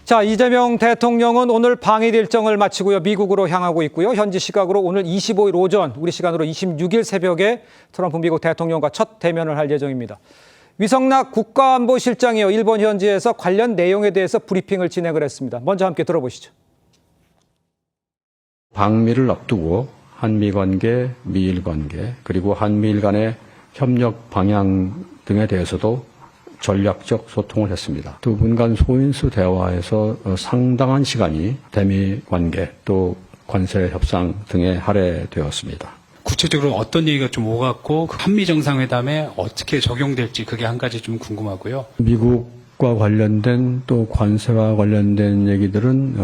자, 이재명 대통령은 오늘 방일 일정을 마치고요. 미국으로 향하고 있고요. 현지 시각으로 오늘 25일 오전, 우리 시간으로 26일 새벽에 트럼프 미국 대통령과 첫 대면을 할 예정입니다. 위성락 국가안보실장이요. 일본 현지에서 관련 내용에 대해서 브리핑을 진행을 했습니다. 먼저 함께 들어보시죠. 방미를 앞두고 한미 관계, 미일 관계, 그리고 한미일 간의 협력 방향 등에 대해서도 전략적 소통을 했습니다. 두 분 간 소인수 대화에서 상당한 시간이 대미 관계 또 관세 협상 등에 할애되었습니다. 구체적으로 어떤 얘기가 좀 오갔고 한미 정상회담에 어떻게 적용될지 그게 한 가지 좀 궁금하고요. 미국과 관련된 또 관세와 관련된 얘기들은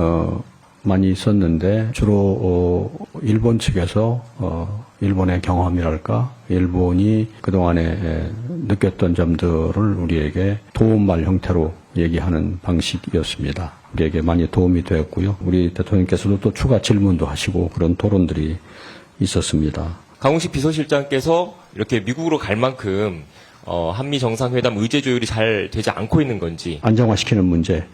많이 있었는데 주로 일본 측에서 일본의 경험이랄까 일본이 그동안에 느꼈던 점들을 우리에게 도움말 형태로 얘기하는 방식이었습니다. 우리에게 많이 도움이 되었고요. 우리 대통령께서도 또 추가 질문도 하시고 그런 토론들이 있었습니다. 강훈식 비서실장께서 이렇게 미국으로 갈 만큼 한미 정상회담 의제 조율이 잘 되지 않고 있는 건지 안정화시키는 문제,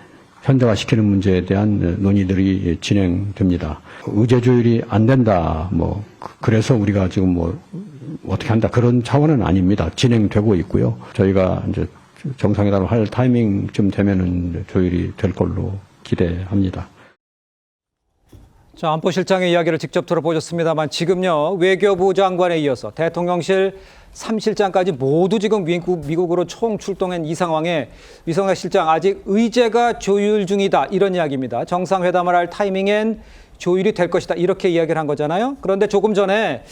현대화시키는 문제에 대한 논의들이 진행됩니다. 의제 조율이 안 된다, 그래서 우리가 지금 어떻게 한다, 그런 차원은 아닙니다. 진행되고 있고요. 저희가 이제 정상회담을 할 타이밍쯤 되면은 조율이 될 걸로 기대합니다. 자, 안보실장의 이야기를 직접 들어보셨습니다만 지금요, 외교부 장관에 이어서 대통령실 3실장까지 모두 지금 미국으로 총 출동한 이 상황에 위성락 실장 아직 의제가 조율 중이다, 이런 이야기입니다. 정상회담을 할 타이밍엔 조율이 될 것이다, 이렇게 이야기를 한 거잖아요. 그런데 조금 전에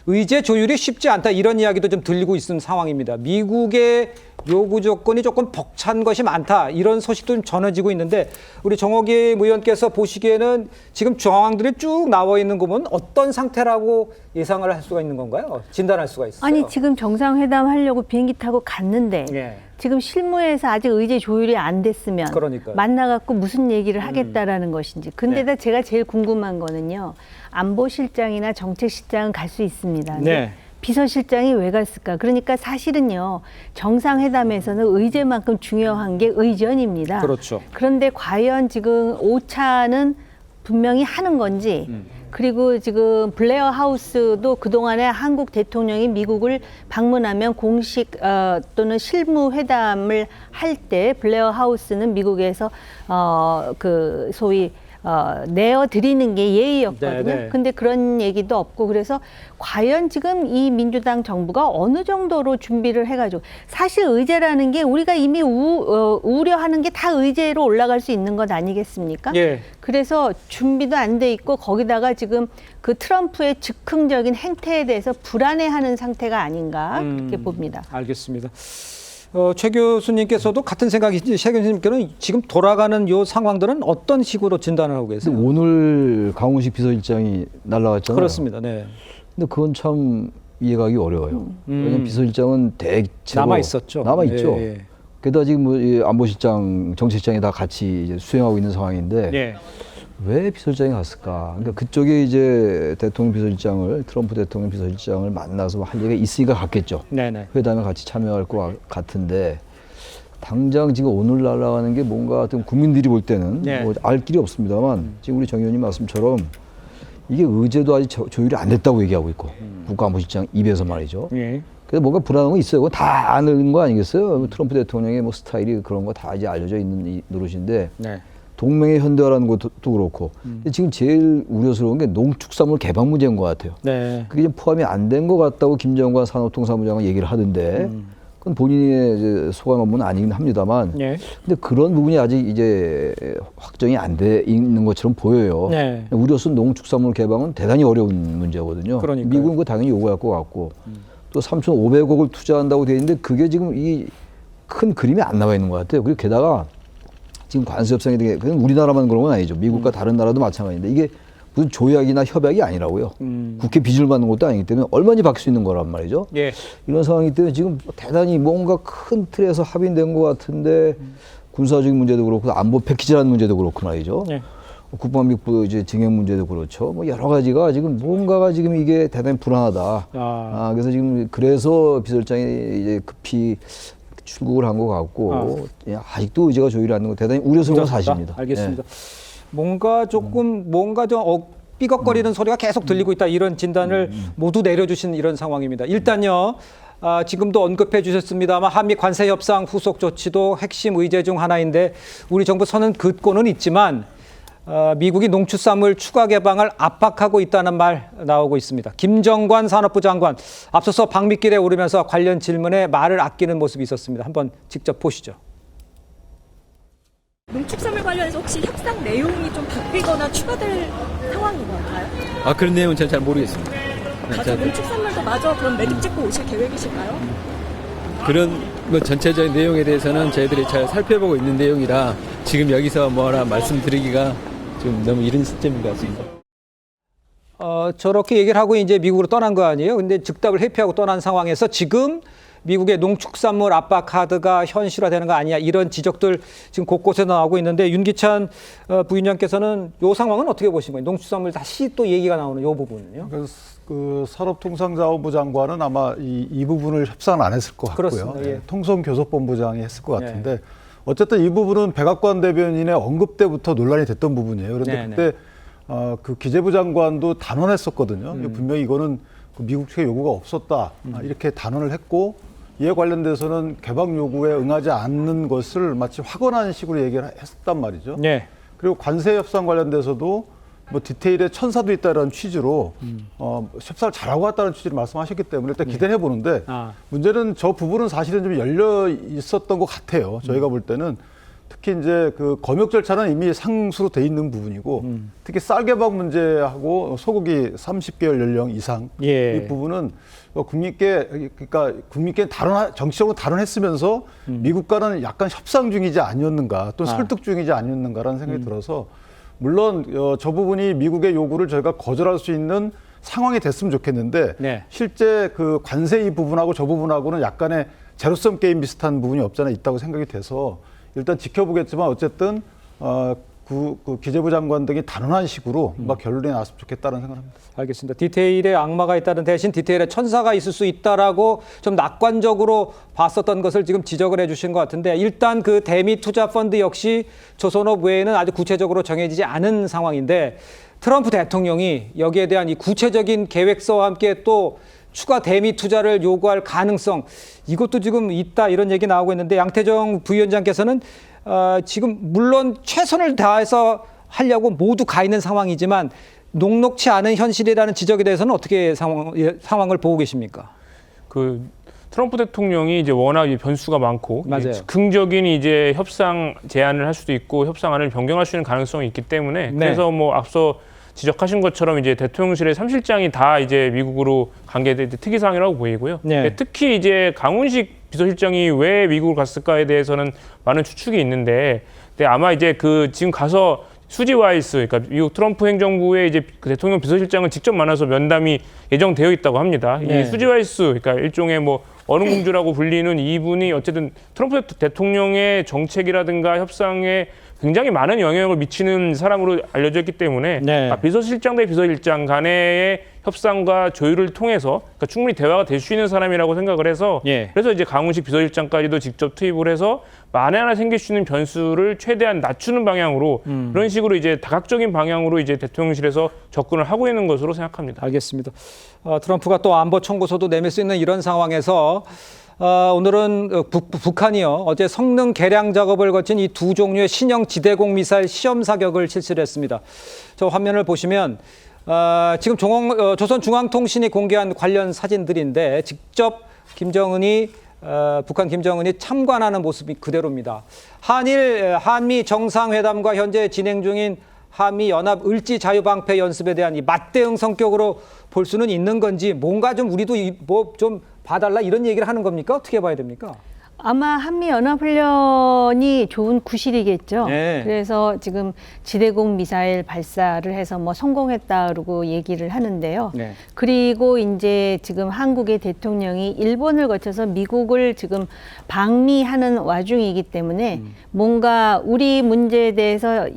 의제 조율이 쉽지 않다, 이런 이야기도 좀 들리고 있는 상황입니다. 미국의 요구 조건이 조금 벅찬 것이 많다, 이런 소식도 좀 전해지고 있는데 우리 정호기 의원께서 보시기에는 지금 정황들이 쭉 나와 있는 거 보면 어떤 상태라고 예상을 할 수가 있는 건가요? 진단할 수가 있어요? 아니, 지금 정상회담 하려고 비행기 타고 갔는데 예. 지금 실무에서 아직 의제 조율이 안 됐으면 그러니까요. 만나갖고 무슨 얘기를 하겠다라는 것인지. 근데다 제가 제일 궁금한 거는요. 안보실장이나 정책실장은 갈 수 있습니다. 네. 비서실장이 왜 갔을까? 그러니까 사실은요. 정상회담에서는 의제만큼 중요한 게 의전입니다. 그렇죠. 그런데 과연 지금 5차는 분명히 하는 건지 그리고 지금 블레어 하우스도 그동안에 한국 대통령이 미국을 방문하면 공식 또는 실무 회담을 할 때 블레어 하우스는 미국에서 그 소위 내어드리는 게 예의였거든요. 네, 네. 근데 그런 얘기도 없고 그래서 과연 지금 이 민주당 정부가 어느 정도로 준비를 해가지고 사실 의제라는 게 우리가 이미 우려하는 게 다 의제로 올라갈 수 있는 것 아니겠습니까? 예. 그래서 준비도 안 돼 있고 거기다가 지금 그 트럼프의 즉흥적인 행태에 대해서 불안해하는 상태가 아닌가 그렇게 봅니다. 알겠습니다. 최 교수님께서도 같은 생각이지, 최 교수님께는 지금 돌아가는 요 상황들은 어떤 식으로 진단을 하고 계세요? 오늘 강훈식 비서실장이 날라갔잖아요. 그렇습니다. 네. 근데 그건 참 이해가기 어려워요. 왜냐면 비서실장은 대체로 남아 있었죠. 남아있죠. 예, 예. 게다가 지금 이 안보실장, 정책실장이 다 같이 이제 수행하고 있는 상황인데 예. 왜 비서실장이 갔을까? 그러니까 그쪽에 이제 대통령 비서실장을, 트럼프 대통령 비서실장을 만나서 할 얘기가 있으니까 갔겠죠. 네네. 회담에 같이 참여할 것 같은데 당장 지금 오늘 날아가는 게 뭔가 좀 국민들이 볼 때는 네. 알 길이 없습니다만 지금 우리 정 의원님 말씀처럼 이게 의제도 아직 조율이 안 됐다고 얘기하고 있고 국가안보실장 입에서 말이죠. 예. 그래서 뭔가 불안한 거 있어요. 그거 다 아는 거 아니겠어요? 트럼프 대통령의 뭐 스타일이 그런 거 다 이제 알려져 있는 이 노릇인데 네. 동맹의 현대화라는 것도 그렇고 근데 지금 제일 우려스러운 게 농축산물 개방 문제인 것 같아요. 네. 그게 좀 포함이 안 된 것 같다고 김정관 산업통상부장은 얘기를 하던데 그건 본인의 이제 소관 업무는 아니긴 합니다만 예. 근데 그런 부분이 아직 이제 확정이 안 돼 있는 것처럼 보여요. 네. 우려선 농축산물 개방은 대단히 어려운 문제거든요. 그러니까요. 미국은 그거 당연히 요구할 것 같고 또 3,500억을 투자한다고 돼 있는데 그게 지금 이 큰 그림이 안 나와 있는 것 같아요. 그리고 게다가 지금 관세 협상이 되게 그건 우리나라만 그런 건 아니죠. 미국과 다른 나라도 마찬가지인데 이게 무슨 조약이나 협약이 아니라고요. 국회 비준을 받는 것도 아니기 때문에 얼마든지 바뀔 수 있는 거란 말이죠. 예. 이런 상황이기 때문에 지금 대단히 뭔가 큰 틀에서 합의된 것 같은데 군사적인 문제도 그렇고 안보 패키지라는 문제도 그렇고 말이죠. 예. 국방비부 이제 증액 문제도 그렇죠. 뭐 여러 가지가 지금 뭔가가 지금 이게 대단히 불안하다. 그래서 지금 그래서 비서실장이 이제 급히 출국을 한 것 같고 예, 아직도 의제가 조율이 안 되는 거 대단히 우려스러운 사실입니다. 알겠습니다. 뭔가 조금 뭔가 좀 삐걱거리는 소리가 계속 들리고 있다 이런 진단을 모두 내려주신 이런 상황입니다. 일단요. 지금도 언급해 주셨습니다만 한미 관세 협상 후속 조치도 핵심 의제 중 하나인데 우리 정부 선은 긋고는 있지만 미국이 농축산물 추가 개방을 압박하고 있다는 말 나오고 있습니다. 김정관 산업부 장관 앞서서 방미길에 오르면서 관련 질문에 말을 아끼는 모습이 있었습니다. 한번 직접 보시죠. 농축산물 관련해서 혹시 협상 내용이 좀 바뀌거나 추가될 상황인 건가요? 그런 내용은 저는 잘 모르겠습니다. 가서 농축산물도 마저 그럼 매듭 짓고 오실 계획이실까요? 그런 뭐 전체적인 내용에 대해서는 저희들이 잘 살펴보고 있는 내용이라 지금 여기서 뭐라 말씀드리기가 좀 너무 이른 시점인 것 같습니다. 저렇게 얘기를 하고 이제 미국으로 떠난 거 아니에요? 근데 즉답을 회피하고 떠난 상황에서 지금 미국의 농축산물 압박 카드가 현실화되는 거 아니냐 이런 지적들 지금 곳곳에 나오고 있는데 윤기찬 부위원장께서는 이 상황은 어떻게 보신 거예요? 농축산물 다시 또 얘기가 나오는 이 부분은요? 그래서 그 산업통상자원부 장관은 아마 이 부분을 협상을 안 했을 것 같고요. 그렇습니다. 예. 통솔교섭본부장이 했을 것 같은데 어쨌든 이 부분은 백악관 대변인의 언급 때부터 논란이 됐던 부분이에요. 그런데 그때 그 기재부 장관도 단언했었거든요. 분명히 이거는 미국 측의 요구가 없었다 이렇게 단언을 했고 이에 관련돼서는 개방 요구에 응하지 않는 것을 마치 확언한 식으로 얘기를 했단 말이죠. 네. 그리고 관세 협상 관련돼서도 뭐 디테일에 천사도 있다라는 취지로 협상을 잘하고 왔다는 취지로 말씀하셨기 때문에 일단 기대해 보는데 문제는 저 부분은 사실은 좀 열려 있었던 것 같아요. 저희가 볼 때는 특히 이제 그 검역 절차는 이미 상수로 돼 있는 부분이고 특히 쌀 개방 문제하고 소고기 30개월 연령 이상 이 부분은 국민께 정치적으로 단언했으면서 미국과는 약간 협상 중이지 아니었는가 또는 설득 중이지 아니었는가라는 생각이 들어서 물론 저 부분이 미국의 요구를 저희가 거절할 수 있는 상황이 됐으면 좋겠는데 실제 그 관세 이 부분하고 저 부분하고는 약간의 제로섬 게임 비슷한 부분이 없잖아 있다고 생각이 돼서 일단 지켜보겠지만 어쨌든 그 기재부 장관 등이 단언한 식으로 막 결론이 나왔으면 좋겠다는 생각합니다. 알겠습니다. 디테일에 악마가 있다는 대신 디테일에 천사가 있을 수 있다라고 좀 낙관적으로 봤었던 것을 지금 지적을 해주신 것 같은데 일단 그 대미 투자 펀드 역시 조선업 외에는 아주 구체적으로 정해지지 않은 상황인데 트럼프 대통령이 여기에 대한 이 구체적인 계획서와 함께 또 추가 대미 투자를 요구할 가능성 이것도 지금 있다 이런 얘기 나오고 있는데 양태정 부위원장께서는 지금 물론 최선을 다해서 하려고 모두 가 있는 상황이지만 녹록치 않은 현실이라는 지적에 대해서는 어떻게 상황을 보고 계십니까? 그 트럼프 대통령이 이제 워낙 변수가 많고 즉흥적인 이제 협상 제안을 할 수도 있고 협상안을 변경할 수 있는 가능성이 있기 때문에 그래서 뭐 앞서 지적하신 것처럼 이제 대통령실의 3실장이 다 이제 미국으로 간 게 특이 사항이라고 보이고요. 특히 이제 강훈식 비서실장이 왜 미국을 갔을까에 대해서는 많은 추측이 있는데, 아마 이제 그 지금 가서 수지 와이스, 그러니까 미국 트럼프 행정부의 이제 그 대통령 비서실장을 직접 만나서 면담이 예정되어 있다고 합니다. 이 수지 와이스, 그러니까 일종의 뭐 어느 공주라고 불리는 이분이 어쨌든 트럼프 대통령의 정책이라든가 협상에 굉장히 많은 영향을 미치는 사람으로 알려져 있기 때문에 비서실장 대 비서실장 간의 협상과 조율을 통해서 그러니까 충분히 대화가 될 수 있는 사람이라고 생각을 해서 그래서 이제 강훈식 비서실장까지도 직접 투입을 해서 만에 하나 생길 수 있는 변수를 최대한 낮추는 방향으로 그런 식으로 이제 다각적인 방향으로 이제 대통령실에서 접근을 하고 있는 것으로 생각합니다. 알겠습니다. 트럼프가 또 안보 청구서도 내밀 수 있는 이런 상황에서 오늘은 북한이요 어제 성능 개량 작업을 거친 이 두 종류의 신형 지대공 미사일 시험 사격을 실시를 했습니다. 저 화면을 보시면 지금 조선중앙통신이 공개한 관련 사진들인데 직접 북한 김정은이 참관하는 모습이 그대로입니다. 한미 정상회담과 현재 진행 중인 한미 연합 을지 자유방패 연습에 대한 이 맞대응 성격으로 볼 수는 있는 건지 뭔가 좀 우리도 뭐 좀 봐달라 이런 얘기를 하는 겁니까? 어떻게 봐야 됩니까? 아마 한미연합훈련이 좋은 구실이겠죠. 그래서 지금 지대공 미사일 발사를 해서 뭐 성공했다고 얘기를 하는데요. 그리고 이제 지금 한국의 대통령이 일본을 거쳐서 미국을 지금 방미하는 와중이기 때문에 뭔가 우리 문제에 대해서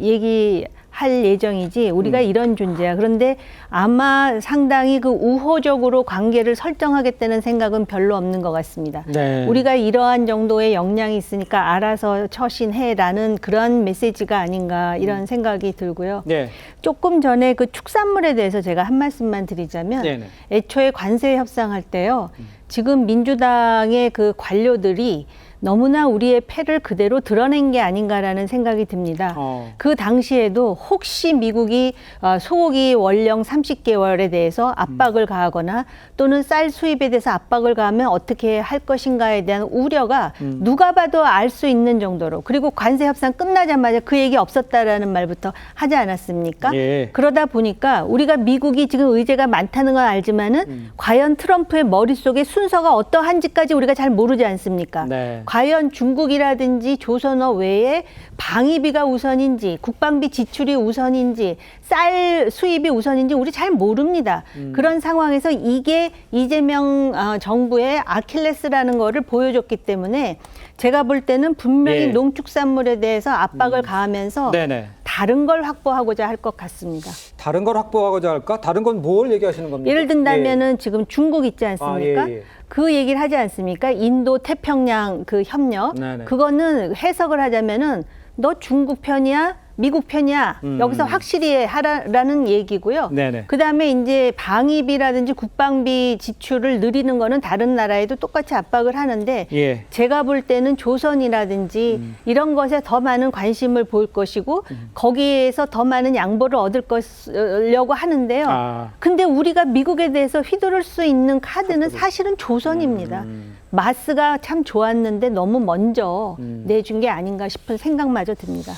할 예정이지 우리가 이런 존재야. 그런데 아마 상당히 그 우호적으로 관계를 설정하겠다는 생각은 별로 없는 것 같습니다. 네. 우리가 이러한 정도의 역량이 있으니까 알아서 처신해라는 그런 메시지가 아닌가 이런 생각이 들고요. 네. 조금 전에 그 축산물에 대해서 제가 한 말씀만 드리자면 네네. 애초에 관세 협상할 때요. 지금 민주당의 그 관료들이 너무나 우리의 패를 그대로 드러낸 게 아닌가라는 생각이 듭니다. 그 당시에도 혹시 미국이 소고기 월령 30개월에 대해서 압박을 가하거나 또는 쌀 수입에 대해서 압박을 가하면 어떻게 할 것인가에 대한 우려가 누가 봐도 알 수 있는 정도로, 그리고 관세 협상 끝나자마자 그 얘기 없었다라는 말부터 하지 않았습니까? 예. 그러다 보니까 우리가 미국이 지금 의제가 많다는 건 알지만은 과연 트럼프의 머릿속에 순서가 어떠한지까지 우리가 잘 모르지 않습니까? 네. 과연 중국이라든지 조선어 외에 방위비가 우선인지 국방비 지출이 우선인지 쌀 수입이 우선인지 우리 잘 모릅니다. 그런 상황에서 이게 이재명 정부의 아킬레스라는 거를 보여줬기 때문에 제가 볼 때는 분명히 예. 농축산물에 대해서 압박을 가하면서 네네. 다른 걸 확보하고자 할 것 같습니다. 다른 걸 확보하고자 할까? 다른 건 뭘 얘기하시는 겁니까? 예를 든다면은 지금 중국 있지 않습니까? 예. 그 얘기를 하지 않습니까? 인도 태평양 그 협력. 네네. 그거는 해석을 하자면은 너 중국 편이야? 미국 편이야? 여기서 확실히 하라는 얘기고요. 네네. 그다음에 이제 방위비라든지 국방비 지출을 늘리는 거는 다른 나라에도 똑같이 압박을 하는데 예. 제가 볼 때는 조선이라든지 이런 것에 더 많은 관심을 보일 것이고 거기에서 더 많은 양보를 얻을 거려고 하는데요. 근데 우리가 미국에 대해서 휘두를 수 있는 카드는 사실은 조선입니다. 마스가 참 좋았는데 너무 먼저 내준 게 아닌가 싶은 생각마저 듭니다.